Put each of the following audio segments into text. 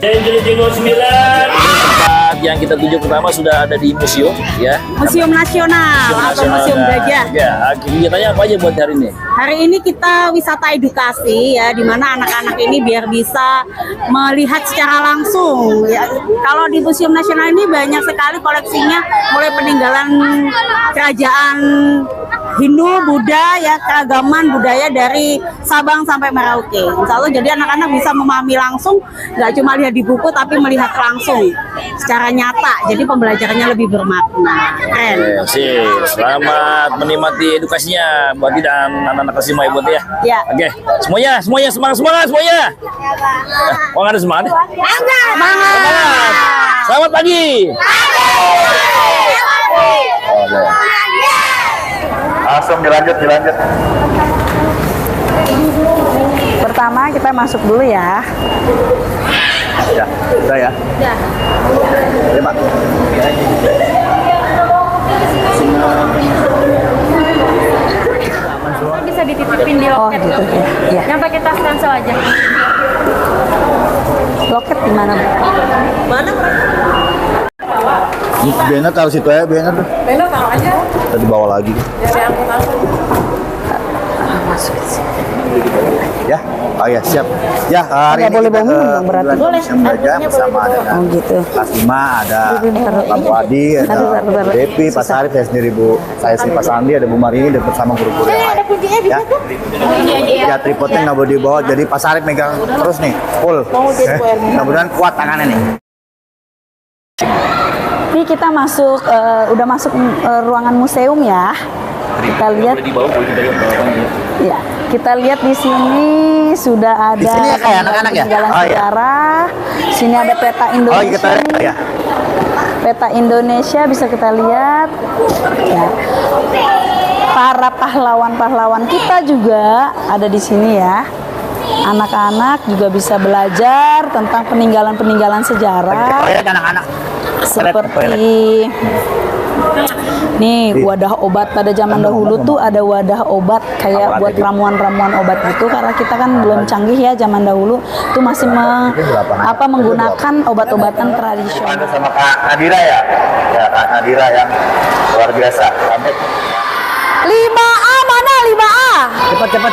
Tempat yang kita tuju pertama sudah ada di museum, ya. Museum Nasional atau Museum Gajah. Ya, kegiatannya apa aja buat hari ini? Hari ini kita wisata edukasi ya, di mana anak-anak ini biar bisa melihat secara langsung. Ya, kalau di Museum Nasional ini banyak sekali koleksinya, mulai peninggalan kerajaan Hindu, Buddha, ya keragaman budaya dari Sabang sampai Merauke. Insya Allah jadi anak-anak bisa memahami langsung, nggak cuma lihat di buku tapi melihat langsung secara nyata. Jadi pembelajarannya lebih bermakna. Keren. Oke, selamat menikmati edukasinya buat dan anak-anak kelas 5 ibu ya. Ya. Oke, semuanya semangat semuanya. Oh, ada semangat. Semangat. Selamat pagi. Langsung dilanjut. Pertama kita masuk dulu ya. Ya, udah ya. Ya. Ya, Pak. Bisa dititipin di loket gitu ya. yang pakai tas ransel aja. Loket di mana? Bena taruh situ ya, Bena tuh. Beno taruh aja. Tadi bawa lagi. Dari angkut-angkut. Masuk sih. Ya, oh ya siap. Ya, hari ini boleh kita bangun dong, berarti. Boleh. Belajar bersama dengan gitu. kelas 5 ada Pak Bu Adi, ada Bu Depi, Pak Sarif, saya sendiri saya sendiri Pak Sandi, ada Bu Marini dan bersama guru-guru yang lain. Ya, ya tripodnya nggak boleh dibawa, jadi Pak Sarif megang terus nih, full. Mudah-mudahan kuat tangannya nih. Ini kita masuk, udah masuk ruangan museum ya. Kita lihat. Ya, kita lihat di sini sudah ada Di sini ya, kayak anak-anak ya? peninggalan Oh, iya. sejarah. Sini ada peta Oh, Indonesia. kita lihat ya. Peta Indonesia bisa kita lihat. Ya. Para pahlawan-pahlawan kita juga ada di sini ya. Anak-anak juga bisa belajar tentang peninggalan-peninggalan sejarah. Toilet anak-anak. Seperti nih wadah obat pada zaman dahulu tuh ada wadah obat kayak buat ramuan-ramuan obat gitu, karena kita kan belum canggih ya zaman dahulu tuh masih menggunakan obat-obatan tradisional. Ada sama Kak Nadira ya? Ya, Kak Nadira yang luar biasa. Sampai 5A mana 5A? cepat.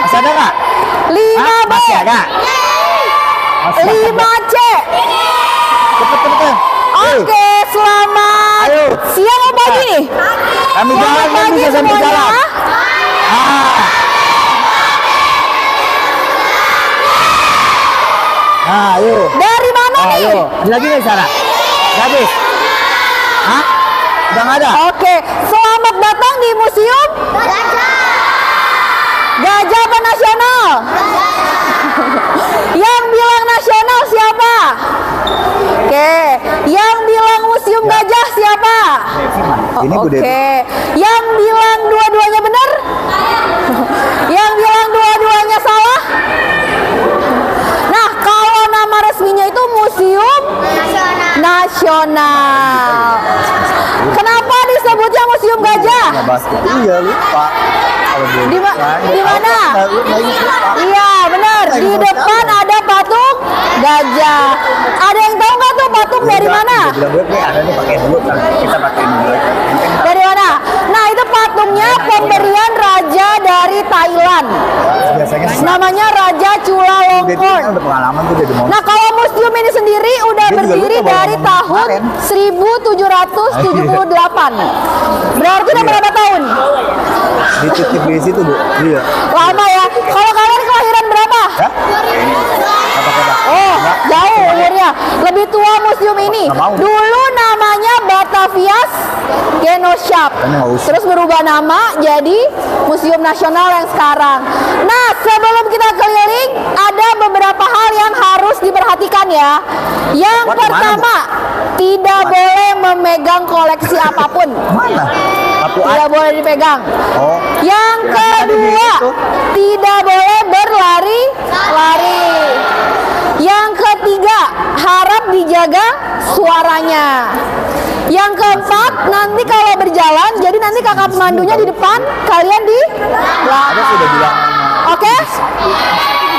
Masih ada nggak? 5B. Masih ada. 5C. Cepet. Oke, selamat Ayo. siang apa pagi nih? Kami jalan, Selamat kami pagi bisa sambil semuanya. jalan. Ayo. Dari mana nih? Ayo. Lagi nggak Sarah? Nggak habis? Hah? Udah nggak ada? Oke, selamat datang di Museum Gajah apa nasional? Yang bilang nasional siapa? Oke, yang bilang Museum Gajah siapa? Ini Bu Devi. Oke, yang bilang dua-duanya benar? Yang bilang dua-duanya salah? Nah, kalau nama resminya itu Museum Nasional. Kenapa disebutnya Museum Gajah? Iya lupa. Kalau Di mana? Iya, benar. Di depan ada patung gajah. Ada yang tahu nggak tuh patung dari mana? Bilang gue ada nih pakai dulu kan. Kita pakai dulu aja. Dari mana? Nah, itu patungnya pemberian raja dari Thailand. Biasanya Namanya Raja Chulalongkorn. kan udah pengalaman tuh jadi mau. Nah, kalau museum ini sendiri udah Dia juga berdiri lupa dari bawa tahun kemarin. 1778. Berarti udah berapa tahun? Dititip di situ Bu. Iya. Lama ya. Kalau kalian kelahiran berapa? Ya? Apa? Oh, jauh umurnya. Lebih tua museum ini. Nggak mau. Dulu namanya Batavias Genoshop. Kan nggak usah. Terus berubah nama jadi Museum Nasional yang sekarang. Nah, sebelum kita keliling, ada beberapa hal yang harus diperhatikan ya. Yang Buat kemana, pertama, tidak boleh memegang koleksi apapun. Mana? Satu Tidak boleh dipegang. Oh. Yang Ya, tadi di kedua, situ. tidak boleh berlari-lari. Yang ketiga, harap dijaga suaranya. Yang keempat, nanti kalau berjalan, jadi nanti kakak pemandunya di depan, kalian di Ada sudah bilang. Oke?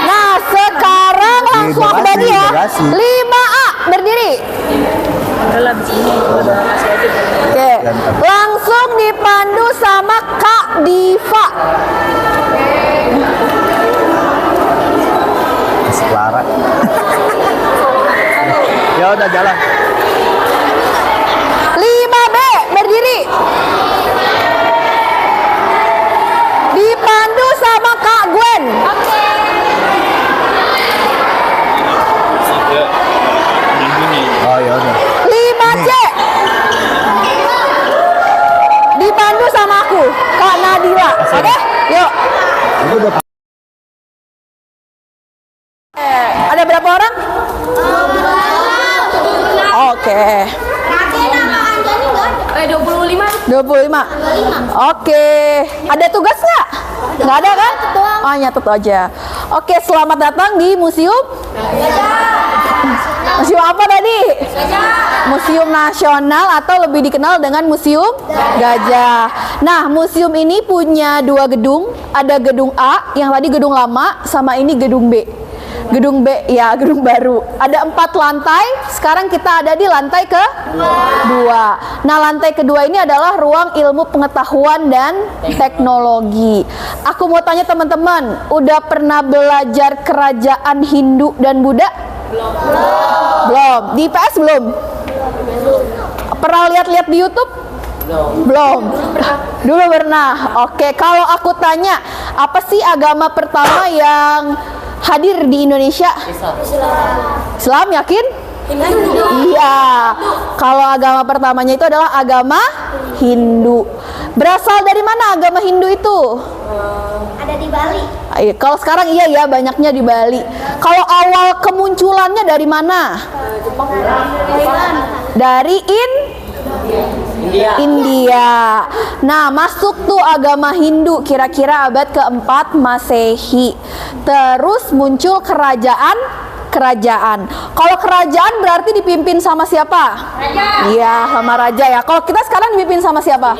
Nah, sekarang langsung aku bagi ya. 5A berdiri. Oke, langsung dipandu sama Kak Diva. Masih Clara. Ya udah jalan. 5B berdiri. Dipandu sama Kak Gwen. Oh ya udah. 5C dipandu sama aku, Kak Nadila. Oke, yuk. Itu udah. Ada berapa orang? Oke. 25. 25. Oke. Ada tugas nggak? Nggak ada kan? Oh, nyatet aja. Oke, selamat datang di museum. Museum apa tadi? Museum Nasional atau lebih dikenal dengan Museum Gajah. Nah, museum ini punya 2 gedung. Ada gedung A, yang tadi gedung lama, sama ini gedung B. Gedung B, ya gedung baru. Ada 4 lantai, sekarang kita ada di lantai ke-2. Nah, lantai kedua ini adalah ruang ilmu pengetahuan dan teknologi. Aku mau tanya teman-teman, udah pernah belajar kerajaan Hindu dan Buddha? Belum. Di IPS belum? Pernah lihat-lihat di YouTube? Belum. Dulu pernah. Oke, kalau aku tanya, apa sih agama pertama yang hadir di Indonesia? Islam, yakin? Iya. Kalau agama pertamanya itu adalah agama Hindu. Berasal dari mana agama Hindu itu? Ada di Bali. Kalau sekarang iya ya, banyaknya di Bali. Kalau awal kemunculannya dari mana? Dari India. Nah, masuk tuh agama Hindu kira-kira abad ke-4 Masehi. Terus muncul kerajaan. Kalau kerajaan berarti dipimpin sama siapa? Iya, sama raja ya. Kalau kita sekarang dipimpin sama siapa?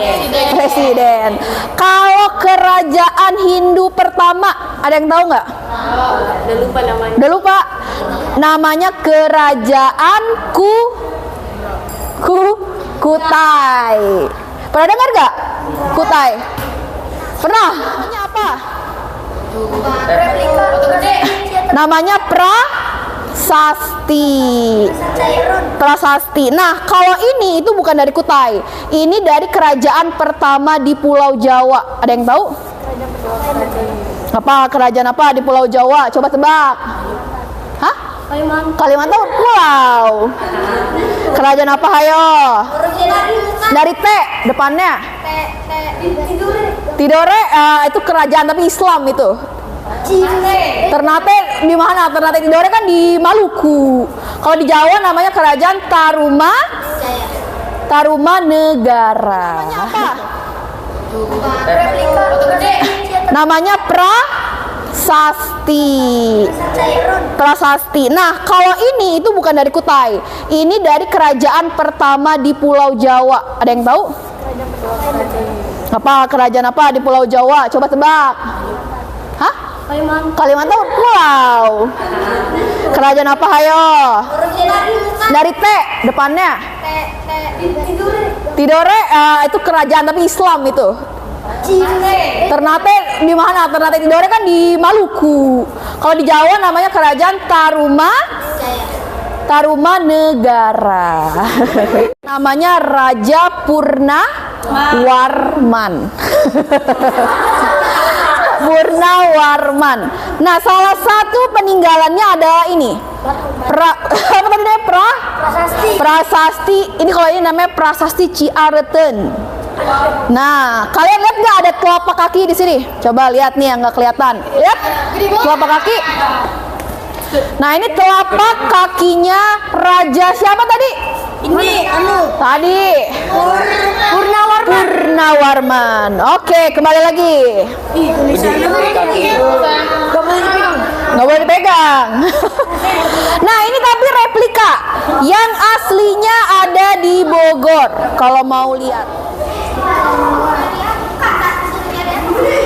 Presiden. Kalau kerajaan Hindu pertama, ada yang tahu nggak? Udah lupa namanya. Udah lupa. Namanya kerajaan Kutai. Pernah dengar nggak? Kutai. Pernah? Namanya apa? Namanya Prasasti. Nah, kalau ini itu bukan dari Kutai. Ini dari kerajaan pertama di Pulau Jawa. Ada yang tahu? Apa kerajaan apa di Pulau Jawa? Coba tebak. Hah? Kalimantan pulau. Kerajaan apa, hayo? Dari T depannya. Tidore, itu kerajaan tapi Islam itu. Ternate di mana? Ternate Tidore kan di Maluku. Kalau di Jawa namanya kerajaan Tarumanegara. Namanya Prasasti. Nah, kalau ini itu bukan dari Kutai. Ini dari kerajaan pertama di Pulau Jawa. Ada yang tahu? Apa kerajaan apa di Pulau Jawa? Coba tebak. Hah? Kalimantan pulau. Kerajaan apa, hayo? Dari T depannya. Tidore, itu kerajaan tapi Islam itu. Ternate di mana? Ternate Tidore kan di Maluku. Kalau di Jawa namanya kerajaan Tarumanegara. Namanya Raja Purnawarman. Purnawarman. Nah, salah satu peninggalannya adalah ini. Apa tadi namanya? Prasasti. Ini kalau ini namanya Prasasti Ciareten. Nah, kalian lihat nggak ada telapak kaki di sini? Coba lihat nih yang nggak kelihatan. Lihat telapak kaki. Nah, ini telapak kakinya Raja siapa tadi? Tadi Purnawarman. Oke, kembali lagi. Nggak boleh dipegang. Nah, ini tapi replika. Yang aslinya ada di Bogor. Kalau mau lihat.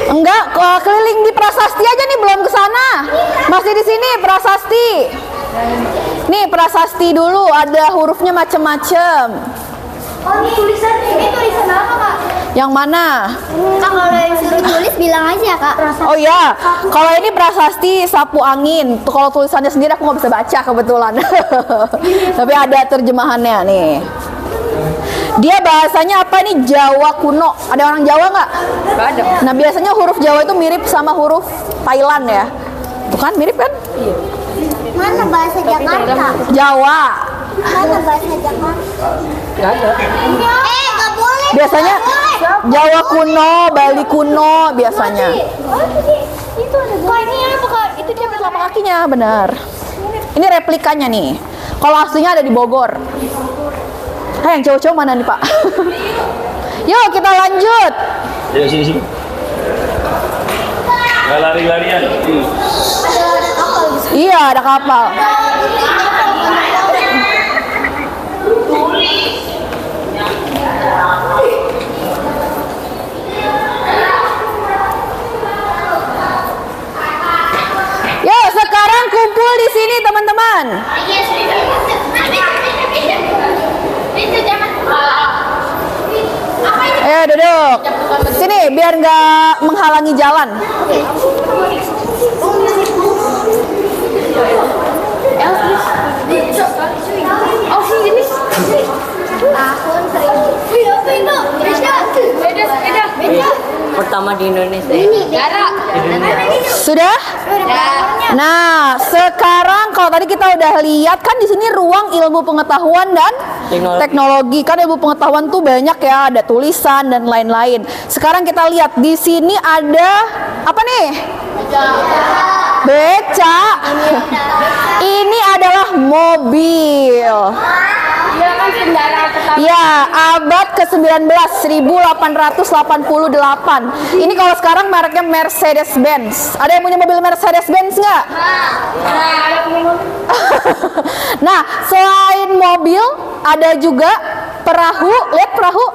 Enggak, keliling di Prasasti aja nih, belum ke sana. Masih di sini Prasasti. Nih prasasti dulu, ada hurufnya macem-macem. Oh, ini tulisan apa, Kak? Yang mana? Kak, kalau yang suruh tulis bilang aja, Kak. Oh ya, kalau ini prasasti sapu angin. Tuh kalau tulisannya sendiri aku nggak bisa baca kebetulan. Tapi ada terjemahannya nih. Dia bahasanya apa nih? Jawa kuno. Ada orang Jawa nggak? Nggak ada. Nah biasanya huruf Jawa itu mirip sama huruf Thailand ya. Tuh kan mirip kan? Iya. Mana bahasa Jakarta? Jawa. Mana bahasa Jakarta? Nggak ada. Nggak boleh. Biasanya Jawa kuno, Bali kuno biasanya. Itu ada. Kak, ini apa, Kak? Itu dia Telapak kakinya benar. Ini replikanya nih. Kalau aslinya ada di Bogor. Yang cowok-cowok mana nih Pak? Yuk kita lanjut. Ayo sini. Nggak lari-larian. Iya ada kapal. Yuk sekarang kumpul di sini teman-teman. Ayo duduk. Sini biar nggak menghalangi jalan. Oh, sini. Tahun 1000. Wih, apa itu? Beda. Pertama di Indonesia. Ini Dara. Sudah? Nah, sekarang kalau tadi kita udah lihat kan di sini ruang ilmu pengetahuan dan teknologi. Kan ilmu pengetahuan tuh banyak ya, ada tulisan dan lain-lain. Sekarang kita lihat di sini ada apa nih? Beca. Ini adalah mobil. Dia kan kendaraan pertama. Ya, abad ke-19, 1888. Ini kalau sekarang mereknya Mercedes-Benz. Ada yang punya mobil Mercedes-Benz nggak? Nah, selain mobil, ada juga perahu. Lihat perahu?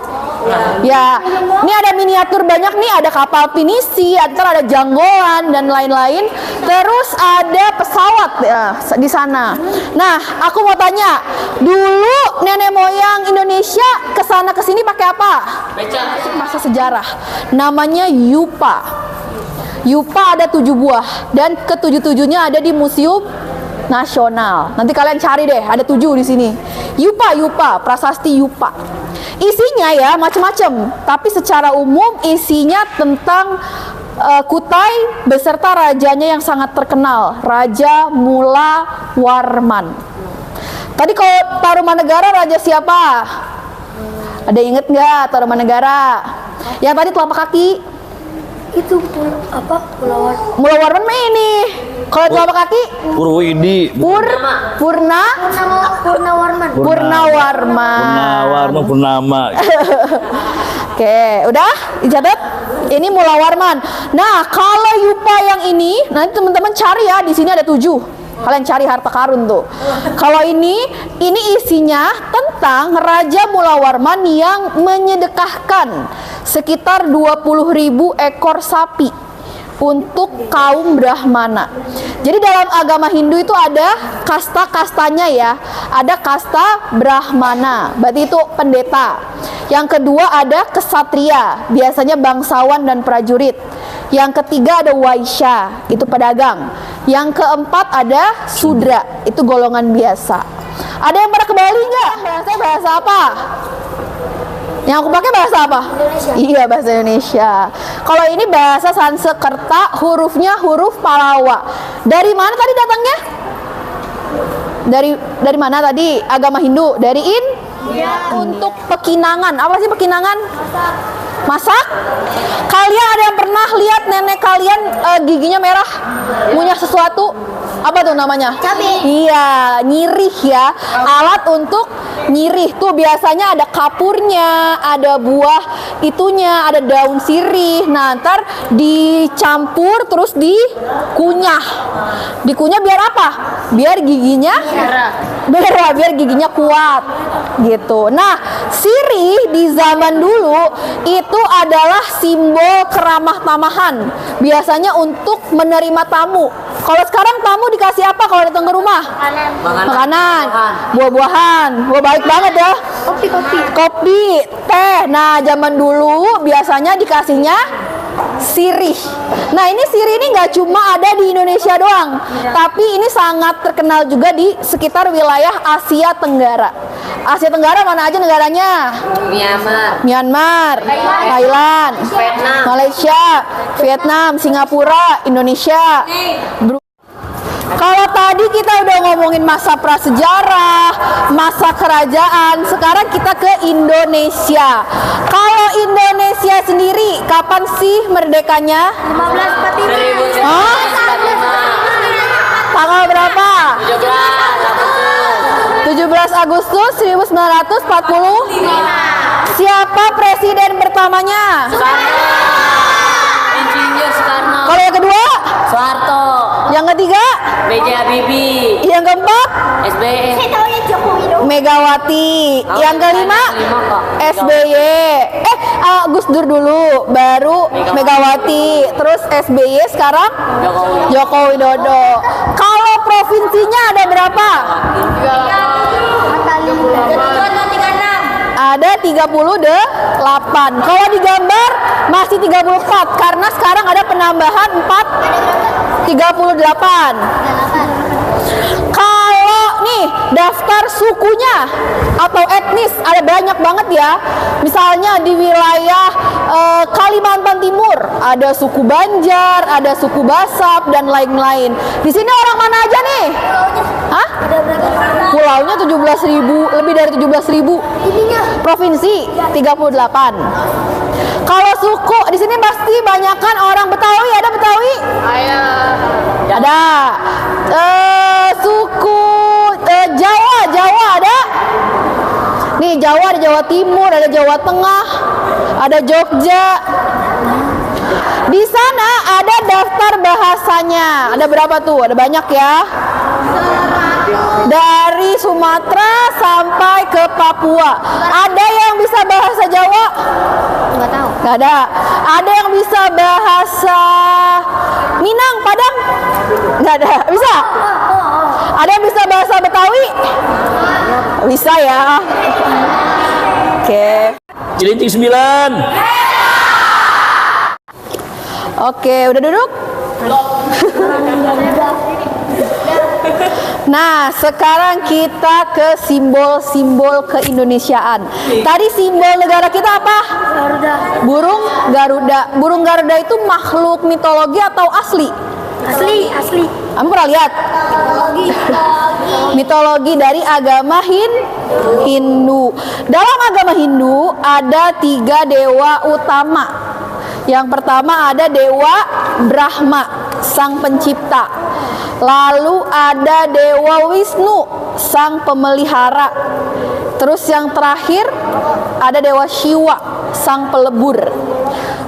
Ya, ini ada miniatur banyak nih. Ada kapal pinisi, ada janggolan dan lain-lain. Terus ada pesawat ya, di sana. Nah, aku mau tanya, dulu nenek moyang Indonesia kesana kesini pakai apa? Masa sejarah. Namanya Yupa. Yupa ada 7 buah dan ke-7-7-nya ada di Museum Nasional. Nanti kalian cari deh, ada 7 di sini. Yupa, prasasti Yupa. Isinya ya macam-macam, tapi secara umum isinya tentang Kutai beserta rajanya yang sangat terkenal, Raja Mula Warman. Tadi kalau Tarumanegara raja siapa? Ada inget nggak Tarumanegara? Yang tadi telapak kaki? Itu apa? Mula Warman ini. Kalau telapak kaki? Purwidi. Purnama. Oke, udah dicatat? Ini Mula Warman. Nah, kalau Yupa yang ini, nanti teman-teman cari ya, di sini ada 7. Kalian cari harta karun tuh. Kalau ini isinya tentang Raja Mula Warman yang menyedekahkan sekitar 20.000 ekor sapi untuk kaum Brahmana. Jadi dalam agama Hindu itu ada kasta-kastanya ya. Ada kasta Brahmana, berarti itu pendeta. Yang kedua ada kesatria, biasanya bangsawan dan prajurit. Yang ketiga ada waisya, itu pedagang. Yang keempat ada sudra, itu golongan biasa. Ada yang pernah ke Bali nggak? Bahasanya bahasa apa? Yang aku pakai bahasa apa? Indonesia. Iya, bahasa Indonesia. Kalau ini bahasa Sanskerta, hurufnya huruf Palawa. Dari mana tadi datangnya? Dari mana tadi? Agama Hindu. Dari India. Untuk pekinangan. Apa sih pekinangan? Masak? Kalian ada yang pernah lihat nenek kalian giginya merah? Ngunyah sesuatu? Apa tuh namanya? Cabai. Iya, nyirih ya. Alat untuk nyirih tuh biasanya ada kapurnya, ada buah itunya, ada daun sirih. Nah, ntar dicampur terus dikunyah. Dikunyah biar apa? Biar giginya merah, biar giginya kuat gitu. Nah, sirih di zaman dulu itu adalah simbol keramah tamahan. Biasanya untuk menerima tamu. Kalau sekarang tamu dikasih apa kalau datang ke rumah? Makanan. Buah-buahan. Wah, baik banget ya. Kopi, teh. Nah, zaman dulu biasanya dikasihnya sirih. Nah, ini sirih ini nggak cuma ada di Indonesia doang, tapi ini sangat terkenal juga di sekitar wilayah Asia Tenggara. Asia Tenggara mana aja negaranya? Myanmar, Thailand, Malaysia, Vietnam, Singapura, Indonesia. Kalau tadi kita udah ngomongin masa prasejarah, masa kerajaan, sekarang kita ke Indonesia. Kalau Indonesia sendiri, kapan sih merdekanya? 1545. Hah? Tanggal berapa? 17 Agustus 1945. Siapa presiden pertamanya? Insinyur Soekarno. Kalau yang kedua? Soeharto. Yang ketiga? B.J. Habibie. Yang keempat? SBY. Saya tahunya Jokowi dong. Megawati. Yang kelima? SBY. Gus Dur dulu, baru Megawati, terus SBY, sekarang Joko Widodo. Kalau provinsinya ada berapa? Ada 38. Kalau digambar masih 34 karena sekarang ada penambahan 38. Kalau nih daftar sukunya atau etnis ada banyak banget ya. Misalnya di wilayah Kalimantan Timur ada suku Banjar, ada suku Basak dan lain-lain. Di sini orang mana aja nih? Hah? Pulaunya 17.000, lebih dari 17.000. Provinsi 38. Kalau suku di sini pasti banyakan orang Betawi, ada Betawi? Ada. Suku Jawa ada? Nih Jawa ada Jawa Timur, ada Jawa Tengah, ada Jogja. Di sana ada daftar bahasanya. Ada berapa tuh? Ada banyak ya. Dari Sumatera sampai ke Papua. Ada yang bisa bahasa Jawa? Nggak tahu. Nggak ada. Ada yang bisa bahasa Minang, Padang? Nggak ada. Bisa? Ada yang bisa bahasa Betawi? Bisa ya. Oke. Cilinting 9. Oke, udah duduk? Nah, sekarang kita ke simbol-simbol keindonesiaan. Tadi simbol negara kita apa? Garuda. Burung Garuda. Burung Garuda itu makhluk mitologi atau asli? Asli. Kamu pernah lihat? Mitologi dari agama Hindu. Dalam agama Hindu ada 3 dewa utama. Yang pertama ada Dewa Brahma, sang pencipta. Lalu ada Dewa Wisnu, sang pemelihara. Terus yang terakhir ada Dewa Shiva, sang pelebur.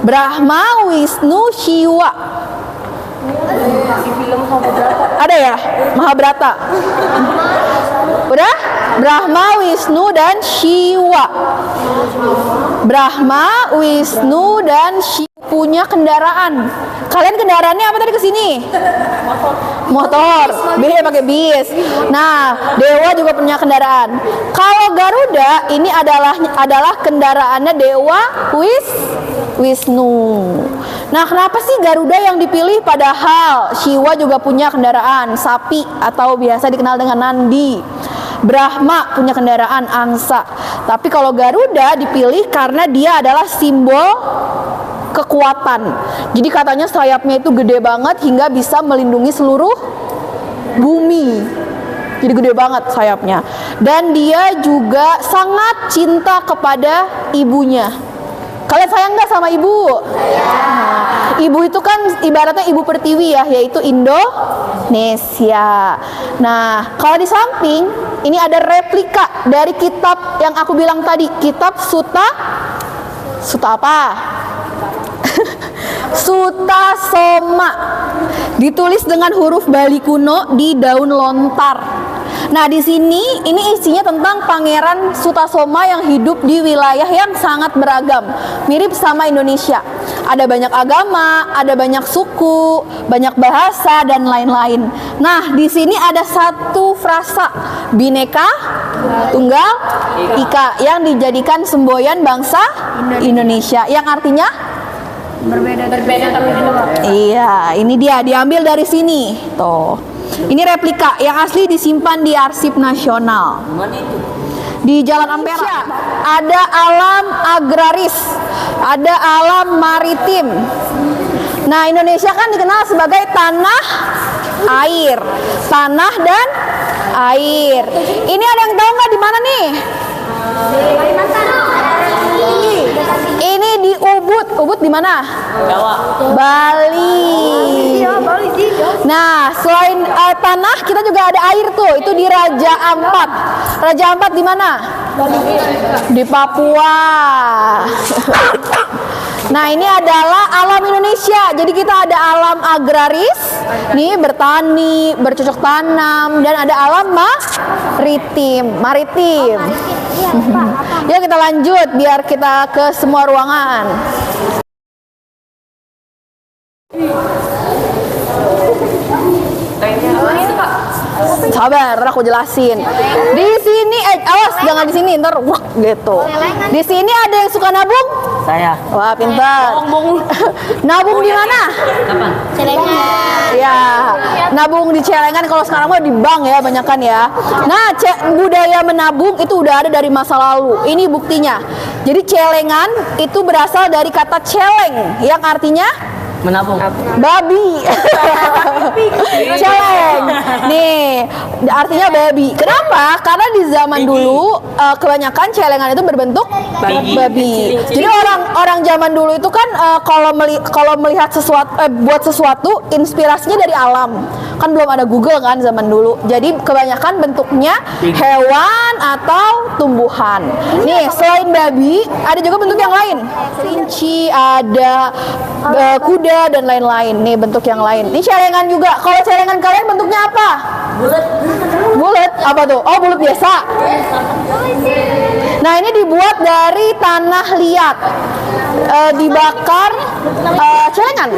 Brahma, Wisnu, Shiva. Ada ya? Mahabharata. Udah? Brahma, Wisnu, dan Shiva. Brahma, Wisnu, dan Shiva punya kendaraan. Kalian kendaraannya apa tadi kesini? Motor. Biasanya pakai bis. Nah, dewa juga punya kendaraan. Kalau Garuda ini adalah kendaraannya Dewa Wisnu. Nah, kenapa sih Garuda yang dipilih padahal Shiva juga punya kendaraan sapi atau biasa dikenal dengan Nandi. Brahma punya kendaraan angsa. Tapi kalau Garuda dipilih karena dia adalah simbol kekuatan. Jadi katanya sayapnya itu gede banget hingga bisa melindungi seluruh bumi. Jadi gede banget sayapnya. Dan dia juga sangat cinta kepada ibunya. Kalian sayang nggak sama ibu? Nah, ibu itu kan ibaratnya ibu pertiwi ya, yaitu Indonesia. Nah, kalau di samping ini ada replika dari kitab yang aku bilang tadi, kitab Suta apa? Sutasoma. Ditulis dengan huruf Bali kuno di daun lontar. Nah, di sini ini isinya tentang Pangeran Sutasoma yang hidup di wilayah yang sangat beragam, mirip sama Indonesia. Ada banyak agama, ada banyak suku, banyak bahasa dan lain-lain. Nah, di sini ada satu frasa Bhinneka Tunggal Ika yang dijadikan semboyan bangsa Indonesia, yang artinya Berbeda tapi beda. iya, ini dia diambil dari sini. Tuh. Ini replika yang asli disimpan di Arsip Nasional. Mana itu? Di Jalan Ampera ada alam agraris, ada alam maritim. Nah, Indonesia kan dikenal sebagai tanah air, tanah dan air. Ini ada yang tahu nggak di mana nih? Ini di Ubud. Ubud di mana? Jawa. Bali. Nah, selain tanah, kita juga ada air tuh. Itu di Raja Ampat. Raja Ampat di mana? Di Papua. Nah, ini adalah alam Indonesia. Jadi kita ada alam agraris, nih bertani, bercocok tanam, dan ada alam maritim. Yuk kita lanjut biar kita ke semua ruangan. Sabar, aku jelasin. Di sini, awas jangan di sini, ntar wah gitu. Di sini ada yang suka nabung? Saya. Wah, pintar. Nabung di mana? Kapan? Ya, nabung di celengan. Kalau sekarang mah di bank ya, banyakan ya. Nah, budaya menabung itu udah ada dari masa lalu. Ini buktinya. Jadi celengan itu berasal dari kata celeng, yang artinya Menabung. babi. Celeng. Nih, artinya babi. Kenapa? Karena di zaman dulu kebanyakan celengan itu berbentuk babi. Jadi orang zaman dulu itu kan kalau melihat sesuatu buat sesuatu inspirasinya dari alam. Kan belum ada Google kan zaman dulu. Jadi kebanyakan bentuknya hewan atau tumbuhan. Nih, selain babi ada juga bentuk yang lain. Kelinci, ada kuda dan lain-lain. Nih bentuk yang lain. Ini celengan juga. Kalau celengan kalian bentuknya apa? Bulat. Apa tuh? Oh, bulat biasa. Nah, ini dibuat dari tanah liat. Dibakar celengan.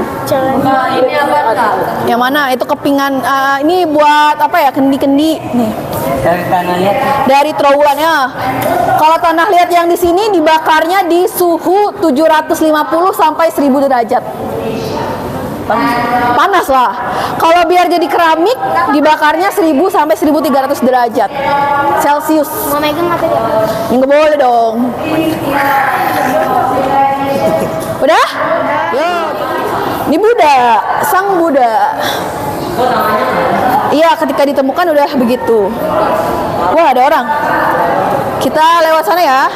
Ini apa Kak? Yang mana? Itu kepingan. Ini buat apa ya? Kendi-kendi. Nih. Dari tanah liat. Dari trawulannya. Kalau tanah liat yang di sini dibakarnya di suhu 750 sampai 1000 derajat. Panas lah. Kalau biar jadi keramik dibakarnya 1000 sampai 1300 derajat Celcius. Mau megang apa dia? Nggak boleh dong. Udah? Yo. Ini Buddha, sang Buddha. Iya, ketika ditemukan udah begitu. Wah, ada orang. Kita lewat sana ya.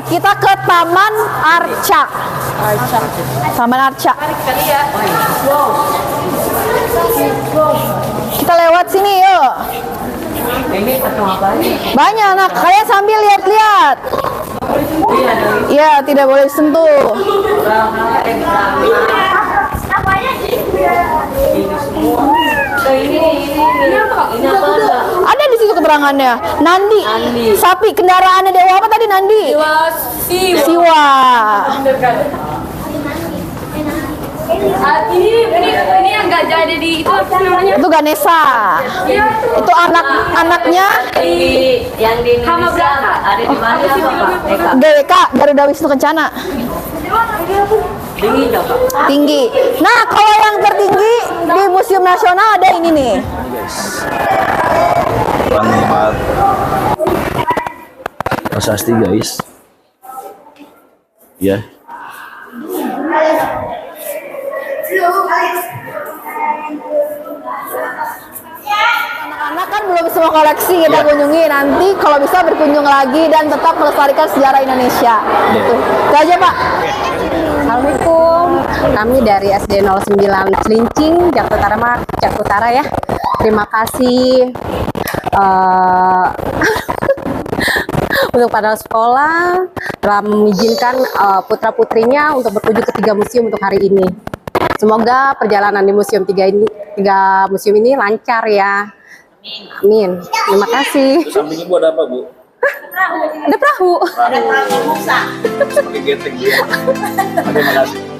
Kita ke Taman Arca. Taman Arca. Kita lewat sini yuk. Ini patung apa ini? Banyak anak. Kalian sambil lihat-lihat. Ya, tidak boleh sentuh. Ini apa? Ada di situ keterangannya. Nandi. Sapi. Kendaraannya dewa apa tadi Nandi? Siwa. Ini yang gajah ada di itu apa namanya? Itu Ganesha. Itu anak-anaknya Yang di Indonesia ada di mana apa Pak? Eka. GWK, Garuda Wisnu Kencana. Tinggi nggak Pak? Tinggi. Nah, kalau yang tertinggi di Museum Nasional ada ini nih. Prasasti guys. Ya. Anak-anak kan belum semua koleksi kita kunjungi. Nanti kalau bisa berkunjung lagi dan tetap melestarikan sejarah Indonesia. Gitu. Itu aja Pak. Assalamualaikum. Kami dari SD 09 Cilincing, Jakarta Utara ya. Terima kasih untuk para sekolah telah mengizinkan putra-putrinya untuk berkunjung ke 3 museum untuk hari ini. Semoga perjalanan di museum 3 museum ini lancar ya. Amin. Terima kasih. Samping ibu ada apa, Bu? Ada perahu. Ada perahu rusa. Pakai getek. Terima kasih.